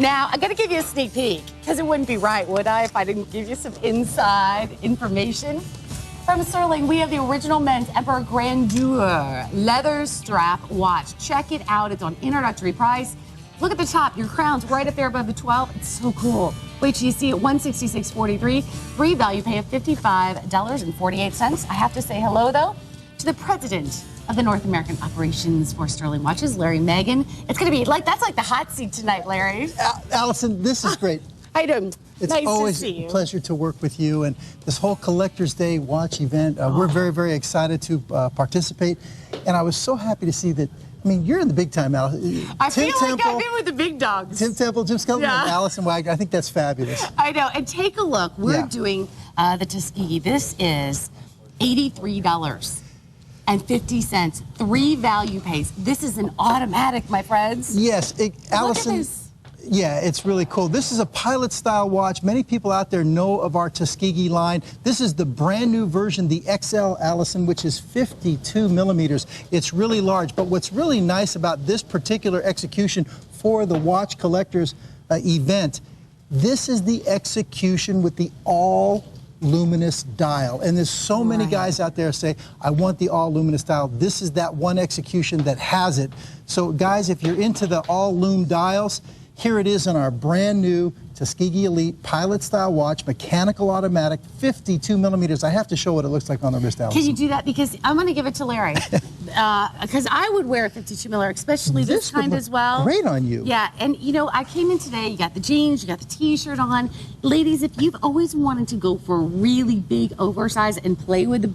Now, I gotta give you a sneak peek, because it wouldn't be right, would I, if I didn't give you some inside information? From Stuhrling, we have the original men's Emperor Grandeur leather strap watch. Check it out, it's on introductory price. Look at the top, your crown's right up there above the 12. It's so cool. Wait till you see it, $166.43, free value pay of $55.48. I have to say hello, though, to the president of the North American operations for Stuhrling Watches, Larry Magen. It's going to be like, that's like the hot seat tonight, Larry. Allison, this is great. How you doing? It's nice always to see you. a pleasure to work with you. And this whole Collector's Day watch event, we're very, very excited to participate. And I was so happy to see that. I mean, you're in the big time, Allison. I feel like I've been with the big dogs. Tim Temple, Jim Skelton, and Allison Waggoner. I think that's fabulous. I know. And take a look. We're doing the Tuskegee. This is $83.50. 3 value pays. This is an automatic, my friends. Yes, Allison. Look at this. Yeah, it's really cool. This is a pilot style watch. Many people out there know of our Tuskegee line. This is the brand new version, the XL, Allison, which is 52 millimeters. It's really large. But what's really nice about this particular execution for the watch collectors event, this is the execution with the all luminous dial. And there's so many guys out there say, I want the all luminous dial. This is that one execution that has it. So guys, if you're into the all lume dials, here it is in our brand new Tuskegee Elite pilot style watch, mechanical automatic, 52 millimeters. I have to show what it looks like on the wrist, Allison. Can you do that? Because I'm going to give it to Larry. Because I would wear a 52 millimeter, especially this kind as well. Great on you. Yeah, and you know, I came in today, you got the jeans, you got the t-shirt on. Ladies, if you've always wanted to go for a really big oversize and play with the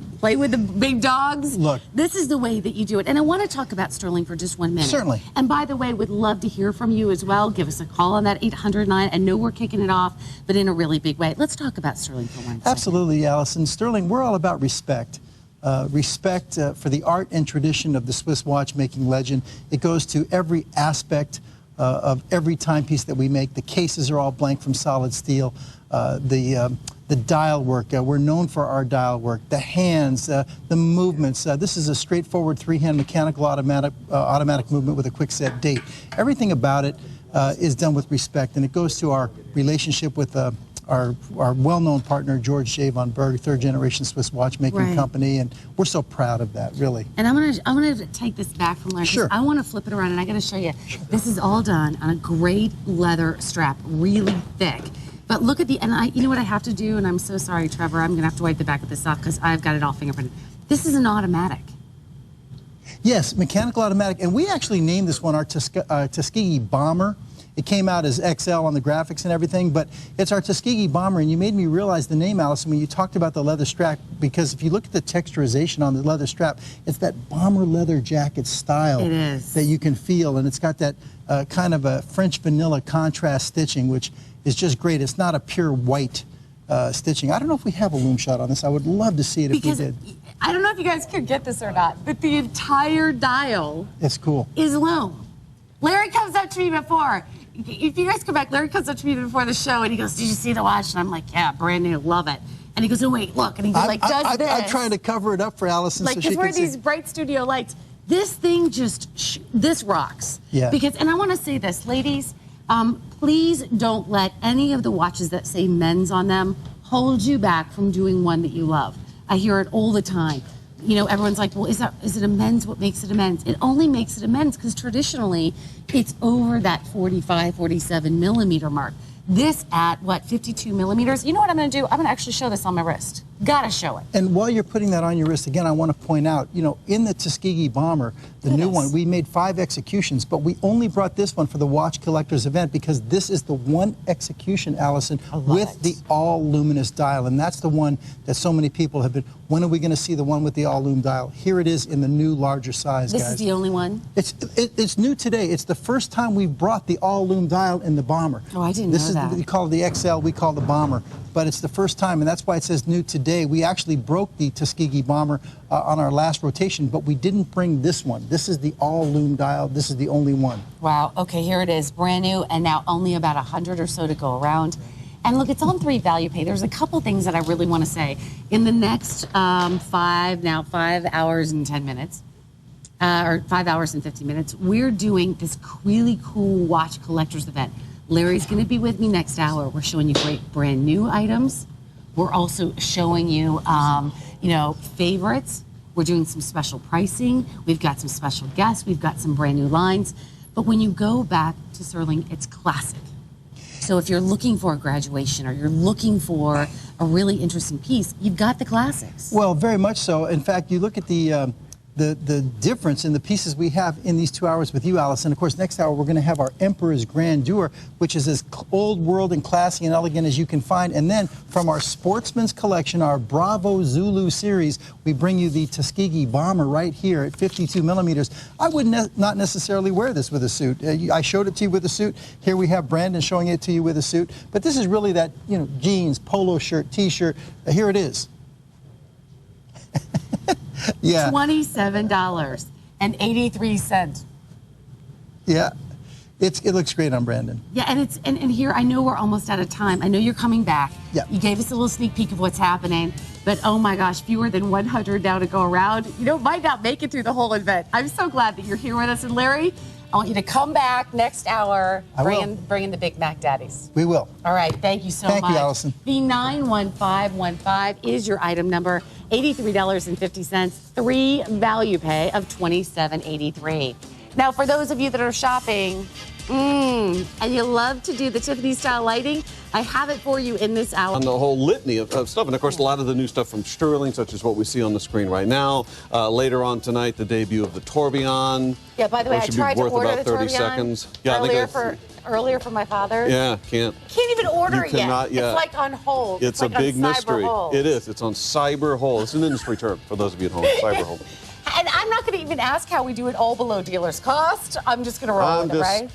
big dogs, look, this is the way that you do it. And I want to talk about Stuhrling for just 1 minute. Certainly. And by the way, would love to hear from you as well. Give us a call on that 800-9. I know we're kicking it off, but in a really big way. Let's talk about Stuhrling for 1 second. Absolutely, Allison. Stuhrling, we're all about respect. Respect for the art and tradition of the Swiss watchmaking legend. It goes to every aspect of every timepiece that we make. The cases are all blank from solid steel. The dial work, we're known for our dial work. The hands, the movements. This is a straightforward 3-hand mechanical automatic movement with a quick set date. Everything about it is done with respect, and it goes to our relationship with our well-known partner, George J. von Berg, third-generation Swiss watchmaking company, and we're so proud of that, really. And I'm gonna take this back from Larry. Sure. I want to flip it around, and I got to show you. This is all done on a great leather strap, really thick. But look at you know what I have to do, and I'm so sorry, Trevor, I'm gonna have to wipe the back of this off because I've got it all fingerprinted. This is an automatic. Yes, mechanical automatic, and we actually named this one our Tuskegee Bomber. It came out as XL on the graphics and everything, but it's our Tuskegee Bomber, and you made me realize the name, Allison, when you talked about the leather strap, because if you look at the texturization on the leather strap, it's that bomber leather jacket style that you can feel, and it's got that kind of a French vanilla contrast stitching, which is just great. It's not a pure white stitching. I don't know if we have a loom shot on this. I would love to see it if we did. I don't know if you guys could get this or not, but the entire dial is loom. Larry comes up to me before. If you guys come back, Larry comes up to me before the show and he goes, "Did you see the watch?" And I'm like, "Yeah, brand new, love it." And he goes, "Oh wait, look," and he does this. I'm trying to cover it up for Allison, like, so she can we're see. these bright studio lights. This thing just this rocks. Yeah. Because, and I want to say this, ladies, please don't let any of the watches that say men's on them hold you back from doing one that you love. I hear it all the time. You know, everyone's like, well, is it a men's? What makes it a men's? It only makes it a men's because traditionally it's over that 45, 47 millimeter mark. This at, what, 52 millimeters? You know what I'm going to do? I'm going to actually show this on my wrist. Gotta show it. And while you're putting that on your wrist, again, I want to point out, you know, in the Tuskegee Bomber, the new one, we made 5 executions, but we only brought this one for the watch collectors event because this is the one execution, Allison, with the all luminous dial. And that's the one that so many people have been, when are we going to see the one with the all lume dial? Here it is in the new larger size, guys. This is the only one? It's new today. It's the first time we've brought the all lume dial in the Bomber. Oh, I didn't know that. We call it the XL, we call it the Bomber. But it's the first time, and that's why it says new today. We actually broke the Tuskegee Bomber on our last rotation, but we didn't bring this one. This is the all lume dial. This is the only one. Wow. Okay, here it is, brand new, and now only about 100 or so to go around. And look, it's on 3 value pay. There's a couple things that I really want to say. In the next 5 hours and 10 minutes, or 5 hours and 50 minutes, we're doing this really cool watch collectors event. Larry's going to be with me next hour. We're showing you great brand new items. We're also showing you, favorites. We're doing some special pricing. We've got some special guests. We've got some brand new lines. But when you go back to Stuhrling, it's classic. So if you're looking for a graduation or you're looking for a really interesting piece, you've got the classics. Well, very much so. In fact, you look at the difference in the pieces we have in these 2 hours with you, Allison. Of course, next hour we're going to have our Emperor's Grandeur, which is as old world and classy and elegant as you can find. And then from our Sportsman's Collection, our Bravo Zulu series, we bring you the Tuskegee Bomber right here at 52 millimeters. I would not necessarily wear this with a suit. I showed it to you with a suit. Here we have Brandon showing it to you with a suit. But this is really that, jeans, polo shirt, T-shirt. Here it is. Yeah. $27.83. Yeah. It looks great on Brandon. Yeah, and here, I know we're almost out of time. I know you're coming back. Yeah. You gave us a little sneak peek of what's happening, but oh my gosh, fewer than 100 now to go around. Might not make it through the whole event. I'm so glad that you're here with us. And Larry, I want you to come back next hour, bring in the Big Mac Daddies. We will. All right, thank you so much. Thank you, Allison. The 91515 is your item number, $83.50, 3 value pay of $27.83. Now, for those of you that are shopping, and you love to do the Tiffany style lighting, I have it for you in this hour. On the whole litany of stuff, and of course a lot of the new stuff from Stuhrling, such as what we see on the screen right now. Later on tonight, the debut of the Tourbillon. Yeah, by the way, I tried to order about the 30 Tourbillon seconds. Yeah, earlier for my father. Yeah, can't even order it yet. It's like on hold. It's like a big mystery. Hold. It is. It's on cyber hold. It's an industry term for those of you at home. Cyber hold. And I'm not going to even ask how we do it all below dealer's cost. I'm just going to roll with it, right?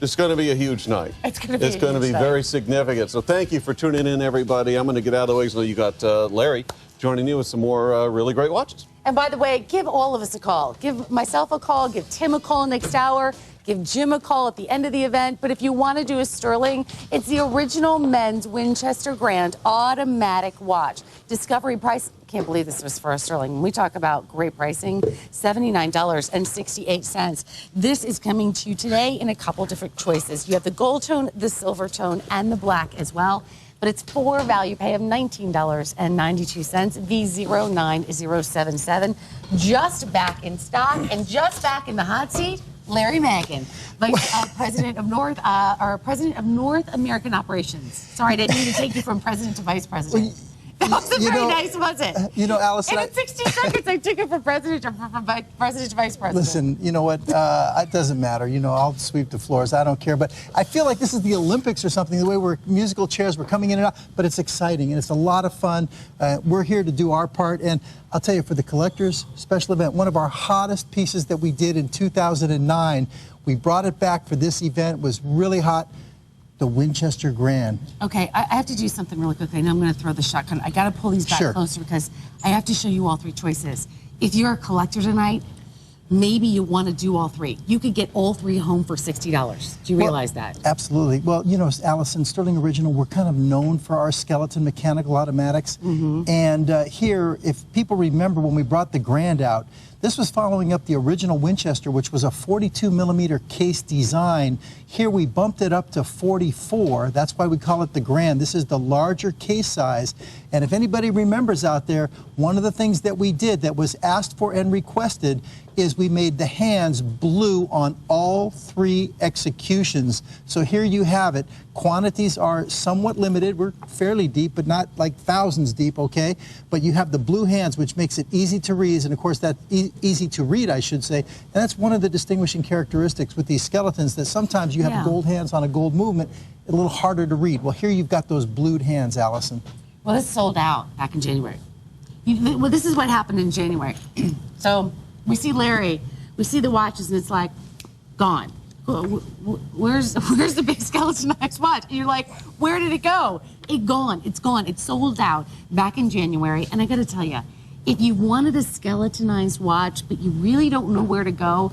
It's going to be a huge night. It's going to be very significant. So thank you for tuning in, everybody. I'm going to get out of the way so you got Larry joining you with some more really great watches. And by the way, give all of us a call. Give myself a call. Give Tim a call next hour. Give Jim a call at the end of the event. But if you want to do a Stuhrling, it's the original men's Winchester Grand automatic watch. Discovery price, can't believe this was for a Stuhrling. When we talk about great pricing, $79.68. This is coming to you today in a couple different choices. You have the gold tone, the silver tone, and the black as well. But it's 4 value pay of $19.92, V09077. Just back in stock and just back in the hot seat, Larry Magen, President of North American Operations. Sorry, I didn't mean to take you from president to vice president. That wasn't very nice, was it? Allison. And in 60 seconds, I took it from president to vice president. Listen, you know what? It doesn't matter. I'll sweep the floors. I don't care. But I feel like this is the Olympics or something, the way we're musical chairs, we're coming in and out. But it's exciting, and it's a lot of fun. We're here to do our part. And I'll tell you, for the collectors special event, one of our hottest pieces that we did in 2009, we brought it back for this event. It was really hot. The Winchester Grand. Okay, I have to do something really quickly. I know I'm going to throw the shotgun. I got to pull these back closer because I have to show you all 3 choices. If you're a collector tonight, maybe you want to do all 3. You could get all 3 home for $60. Do you realize that? Absolutely. Well, Allison, Stuhrling Original, we're kind of known for our skeleton mechanical automatics. And here, if people remember when we brought the Grand out, this was following up the original Winchester, which was a 42 millimeter case design. Here we bumped it up to 44. That's why we call it the Grand. This is the larger case size. And if anybody remembers out there, one of the things that we did that was asked for and requested is we made the hands blue on all 3 executions. So here you have it. Quantities are somewhat limited. We're fairly deep, but not like thousands deep, okay? But you have the blue hands, which makes it easy to read, and of course that's easy to read, I should say. And that's one of the distinguishing characteristics with these skeletons, that sometimes you have gold hands on a gold movement, a little harder to read. Well, here you've got those blued hands, Allison. Well, this sold out back in January. Well, this is what happened in January. So we see Larry, we see the watches, and it's like, gone. Where's the big skeletonized watch? And you're like, where did it go? It's gone. It's sold out back in January. And I got to tell you, if you wanted a skeletonized watch, but you really don't know where to go,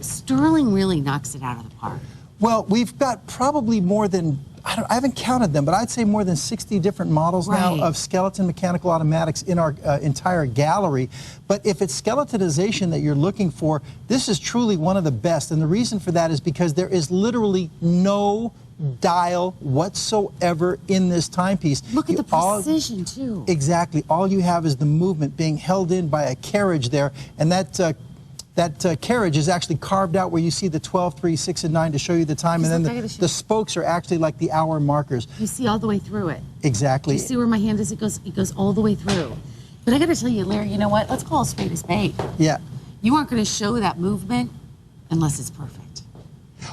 Stuhrling really knocks it out of the park. Well, we've got probably more than, I haven't counted them, but I'd say more than 60 different models now of skeleton mechanical automatics in our entire gallery. But if it's skeletonization that you're looking for, this is truly one of the best. And the reason for that is because there is literally no dial whatsoever in this timepiece. Look at the precision, too. Exactly. All you have is the movement being held in by a carriage there, and that carriage is actually carved out where you see the 12, 3, 6, and 9 to show you the time, and then the spokes are actually like the hour markers. You see all the way through it. Exactly. You see where my hand is? It goes all the way through. But I got to tell you, Larry, you know what? Let's call a spade a spade. Yeah. You aren't going to show that movement unless it's perfect.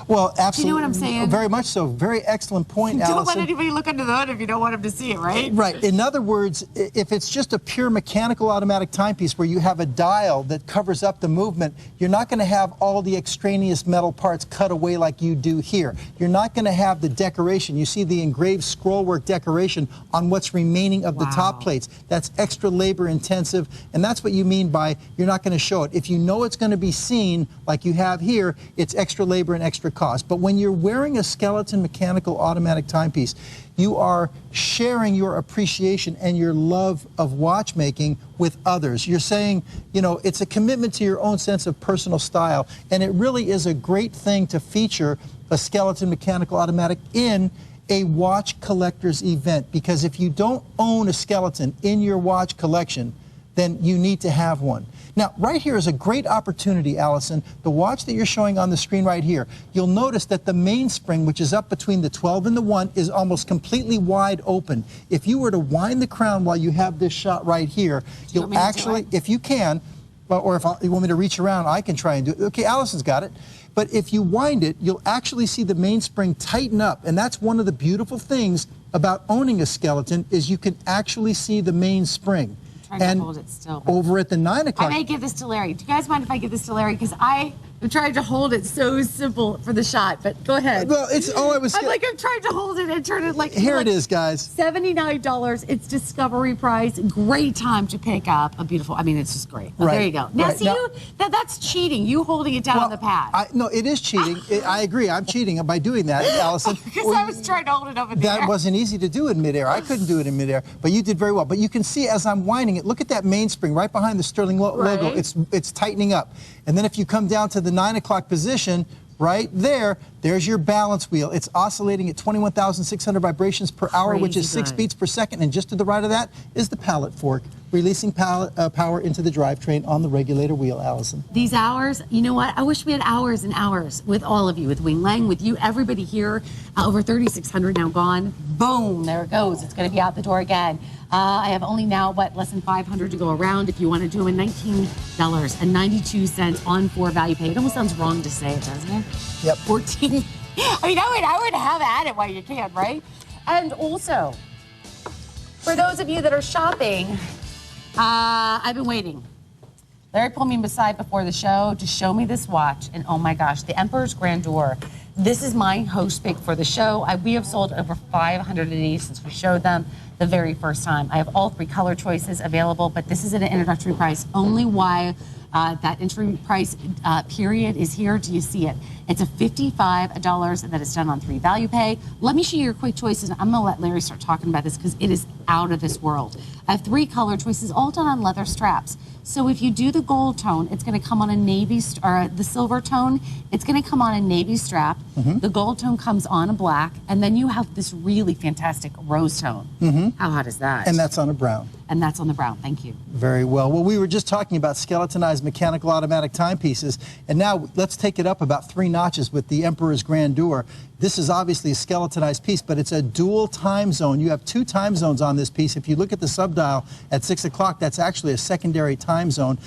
Well, absolutely. Do you know what I'm saying? Very much so. Very excellent point, Allison. Don't let anybody look under the hood if you don't want them to see it, right? Right. In other words, if it's just a pure mechanical automatic timepiece where you have a dial that covers up the movement, you're not going to have all the extraneous metal parts cut away like you do here. You're not going to have the decoration. You see the engraved scrollwork decoration on what's remaining of the top plates. That's extra labor intensive, and that's what you mean by you're not going to show it. If you know it's going to be seen like you have here, it's extra labor and extra cost. But when you're wearing a skeleton mechanical automatic timepiece, you are sharing your appreciation and your love of watchmaking with others. You're saying, you know, it's a commitment to your own sense of personal style, and it really is a great thing to feature a skeleton mechanical automatic in a watch collector's event, because if you don't own a skeleton in your watch collection, then you need to have one. Now, right here is a great opportunity, Allison. The watch that you're showing on the screen right here, you'll notice that the mainspring, which is up between the 12 and the 1, is almost completely wide open. If you were to wind the crown while you have this shot right here, you'll actually, if you can, or if you want me to reach around, I can try and do it. Okay, Allison's got it. But if you wind it, you'll actually see the mainspring tighten up, and that's one of the beautiful things about owning a skeleton is you can actually see the mainspring. And hold it still. Over at the 9 o'clock. I may give this to Larry. Do you guys mind if I give this to Larry? Because I am trying to hold it so simple for the shot, but go ahead. Well, it's all I was. I'm trying to hold it and turn it like. Here it is, guys. $79. It's discovery price. Great time to pick up a beautiful. I mean, it's just great. Well, there you go. Now, see, that's cheating. You holding it down on the pad. No, it is cheating. I agree. I'm cheating by doing that, Allison. Because I was trying to hold it over there. That wasn't easy to do in midair. I couldn't do it in midair, but you did very well. But you can see as I'm winding it, look at that mainspring right behind the Stuhrling logo. It's tightening up. And then if you come down to the 9 o'clock position, right there, there's your balance wheel. It's oscillating at 21,600 vibrations per hour, which is 6 beats per second. And just to the right of that is the pallet fork, releasing power into the drivetrain on the regulator wheel, Allison. These hours, you know what? I wish we had hours and hours with all of you, with Wing Lang, with you, everybody here. Over 3,600 now gone. Boom, there it goes. It's going to be out the door again. I have only now, less than 500 to go around. If you want to do a $19.92 on 4 value pay. It almost sounds wrong to say it, doesn't it? Yep. 14. I mean, I would have at it while you can, right? And also, for those of you that are shopping, I've been waiting. Larry pulled me aside before the show to show me this watch, and oh my gosh, the Emperor's Grandeur. This is my host pick for the show. We have sold over 500 of these since we showed them the very first time. I have all 3 color choices available, but this is at an introductory price. Only while that entry price period is here do you see it. It's a $55 that is done on 3 value pay. Let me show you your quick choices. I'm gonna let Larry start talking about this because it is out of this world. I have 3 color choices, all done on leather straps. So if you do the gold tone, it's gonna come on a navy, or the silver tone, it's gonna come on a navy strap. The gold tone comes on a black, and then you have this really fantastic rose tone. How hot is that? And that's on a brown. And that's on the brown, thank you. Very well. Well, we were just talking about skeletonized mechanical automatic timepieces, and now let's take it up about 3 notches with the Emperor's Grandeur. This is obviously a skeletonized piece, but it's a dual time zone. You have 2 time zones on this piece. If you look at the subdial at 6 o'clock, that's actually a secondary time zone.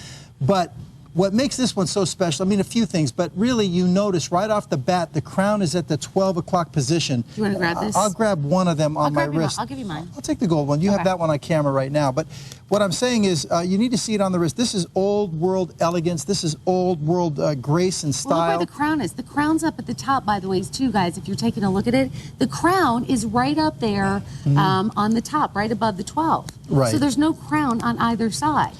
But what makes this one so special, I mean, a few things, but really you notice right off the bat, the crown is at the 12 o'clock position. You want to grab this? I'll grab one of them on my wrist. I'll give you mine. I'll take the gold one. You have that one on camera right now. But what I'm saying is you need to see it on the wrist. This is old world elegance. This is old world grace and style. Well, look where the crown is. The crown's up at the top, by the way, too, guys, if you're taking a look at it. The crown is right up there on the top, right above the 12. Right. So there's no crown on either side.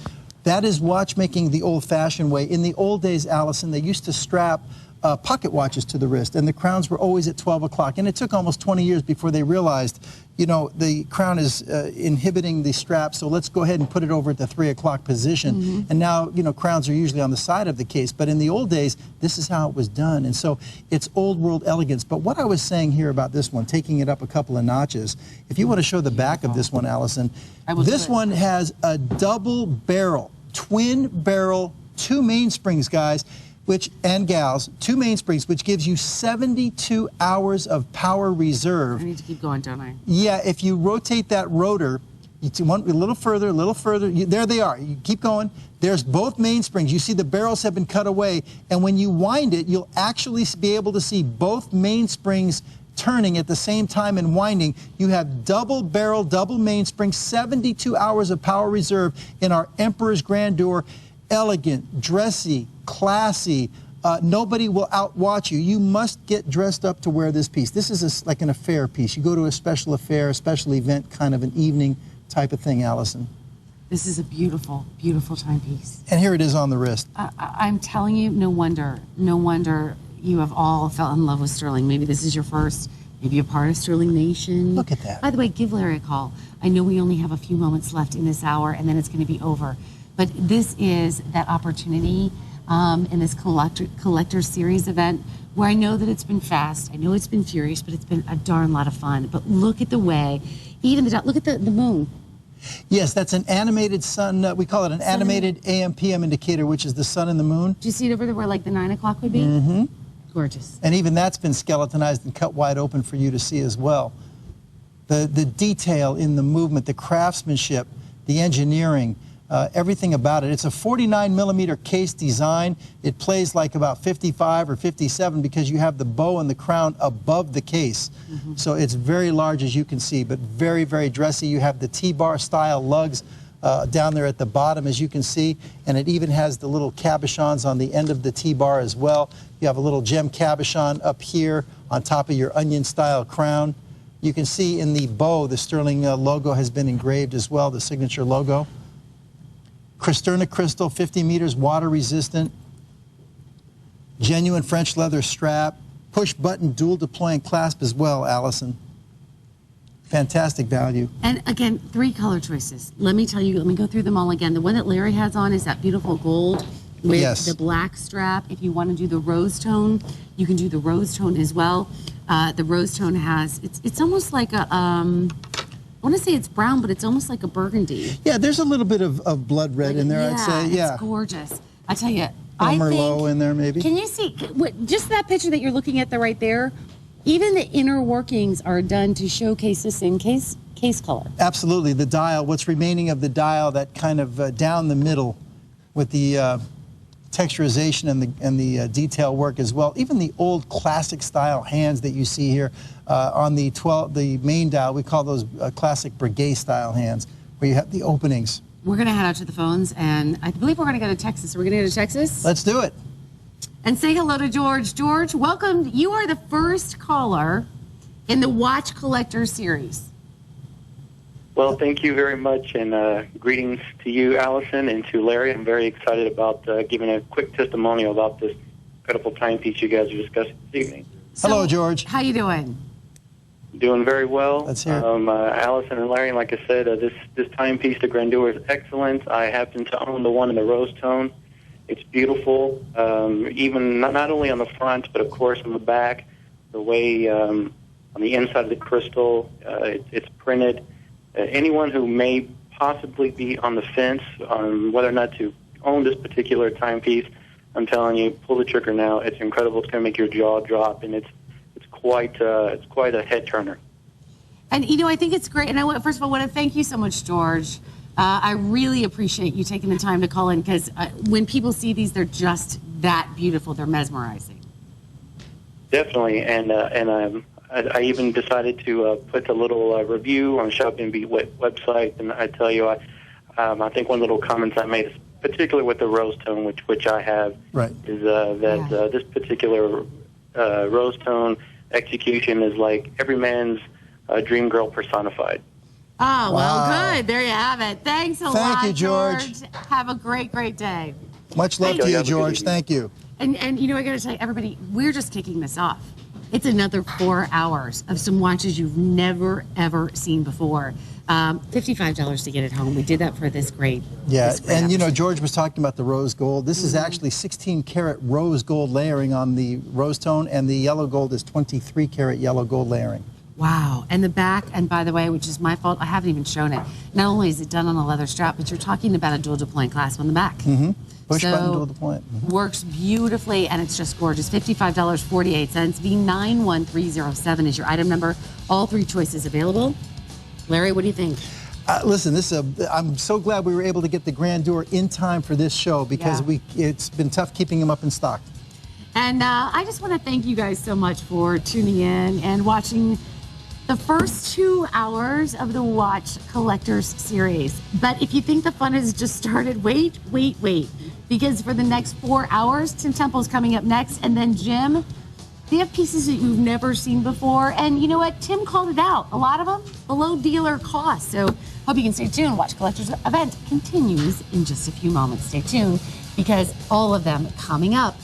That is watchmaking the old-fashioned way. In the old days, Allison, they used to strap pocket watches to the wrist, and the crowns were always at 12 o'clock. And it took almost 20 years before they realized, you know, the crown is inhibiting the strap, so let's go ahead and put it over at the 3 o'clock position. And now, you know, crowns are usually on the side of the case, but in the old days, this is how it was done. And so it's old world elegance. But what I was saying here about this one, taking it up a couple of notches, if you want to show the back of this one, Allison, this one has a double barrel, twin barrel, 2 mainsprings, guys, and gals, 2 mainsprings, which gives you 72 hours of power reserve. I need to keep going, don't I? Yeah, if you rotate that rotor, you want a little further, there they are. You keep going. There's both mainsprings. You see the barrels have been cut away, and when you wind it, you'll actually be able to see both mainsprings turning at the same time and winding. You have double barrel, double mainspring, 72 hours of power reserve in our Emperor's Grandeur. Elegant, dressy, classy. Nobody will outwatch you. You must get dressed up to wear this piece. This is like an affair piece. You go to a special affair, a special event, kind of an evening type of thing, Allison. This is a beautiful, beautiful timepiece. And here it is on the wrist. I'm telling you, no wonder you have all fell in love with Stuhrling. Maybe this is your first, maybe a part of Stuhrling Nation. Look at that. By the way, give Larry a call. I know we only have a few moments left in this hour, and then it's going to be over. But this is that opportunity in this collector series event where I know that it's been fast, I know it's been furious, but it's been a darn lot of fun. But look at the way, even look at the moon. Yes, that's an animated sun. We call it an animated AM/PM indicator, which is the sun and the moon. Do you see it over there where like the 9 o'clock would be? Mm-hmm. Gorgeous. And even that's been skeletonized and cut wide open for you to see as well. The detail in the movement, the craftsmanship, the engineering, everything about it. It's a 49mm case design. It plays like about 55 or 57 because you have the bow and the crown above the case. So it's very large, as you can see, but very, very dressy. You have the T-bar style lugs down there at the bottom, as you can see, and it even has the little cabochons on the end of the T-bar as well. You have a little gem cabochon up here on top of your onion style crown. You can see in the bow, the Stuhrling logo has been engraved as well, the signature logo. Cristerna crystal, 50 meters, water resistant, genuine French leather strap, push button dual deploying clasp as well, Allison. Fantastic value. And again, 3 color choices. Let me tell you, let me go through them all again. The one that Larry has on is that beautiful gold with the black strap. If you want to do the rose tone, you can do the rose tone as well. The rose tone has, it's almost like a, I want to say it's brown, but it's almost like a burgundy. Yeah, there's a little bit of blood red in there, I'd say. Yeah, it's gorgeous. I tell you, Merlot in there, maybe. Can you see, just that picture that you're looking at right there, even the inner workings are done to showcase this in case color. Absolutely. The dial, what's remaining of the dial, that kind of down the middle with the texturization and the detail work as well. Even the old classic style hands that you see here on the main dial, we call those classic brigade style hands, where you have the openings. We're going to head out to the phones, and I believe we're going to go to Texas. Are we going to go to Texas? Let's do it. And say hello to George. George, welcome. You are the first caller in the Watch Collector series. Well, thank you very much, and greetings to you, Allison, and to Larry. I'm very excited about giving a quick testimonial about this incredible timepiece you guys are discussing this evening. So, hello, George. How you doing? Doing very well. Let's hear it. Allison and Larry, like I said, this timepiece, the Grandeur, is excellent. I happen to own the one in the rose tone. It's beautiful, even not only on the front, but of course on the back. The way on the inside of the crystal, it's printed. Anyone who may possibly be on the fence on whether or not to own this particular timepiece, I'm telling you, pull the trigger now. It's incredible. It's going to make your jaw drop, and it's quite a head turner. And you know, I think it's great. And first of all, I want to thank you so much, George. I really appreciate you taking the time to call in, because when people see these, they're just that beautiful. They're mesmerizing. Definitely, and I even decided to put a little review on ShopNBC website, and I tell you, I think one little comments I made, particularly with the rose tone, which I have, is that this particular rose tone execution is like every man's dream girl personified. Oh, well, good. There you have it. Thanks a lot, Thank you, George. Have a great, great day. Much love to you, George. Thank you. And you know, I got to tell you, everybody, we're just kicking this off. It's another 4 hours of some watches you've never, ever seen before. $55 to get it home. We did that for this great. Yeah, this great and you know, opportunity. George was talking about the rose gold. This is actually 16 karat rose gold layering on the rose tone, and the yellow gold is 23 karat yellow gold layering. Wow. And the back, and by the way, which is my fault, I haven't even shown it. Not only is it done on a leather strap, but you're talking about a dual deployment clasp on the back. Push button So, dual deployment. works beautifully, and it's just gorgeous. $55.48. V91307 is your item number. All three choices available. Larry, what do you think? Listen, I'm so glad we were able to get the Grandeur in time for this show because Yeah. it's been tough keeping them up in stock. And I just want to thank you guys so much for tuning in and watching the first 2 hours of the Watch Collectors series. But if you think the fun has just started, wait. Because for the next 4 hours, Tim Temple's coming up next, and then Jim, they have pieces that you've never seen before. And you know what? Tim called it out. A lot of them below dealer cost. So hope you can stay tuned. Watch Collectors event continues in just a few moments. Stay tuned because all of them coming up.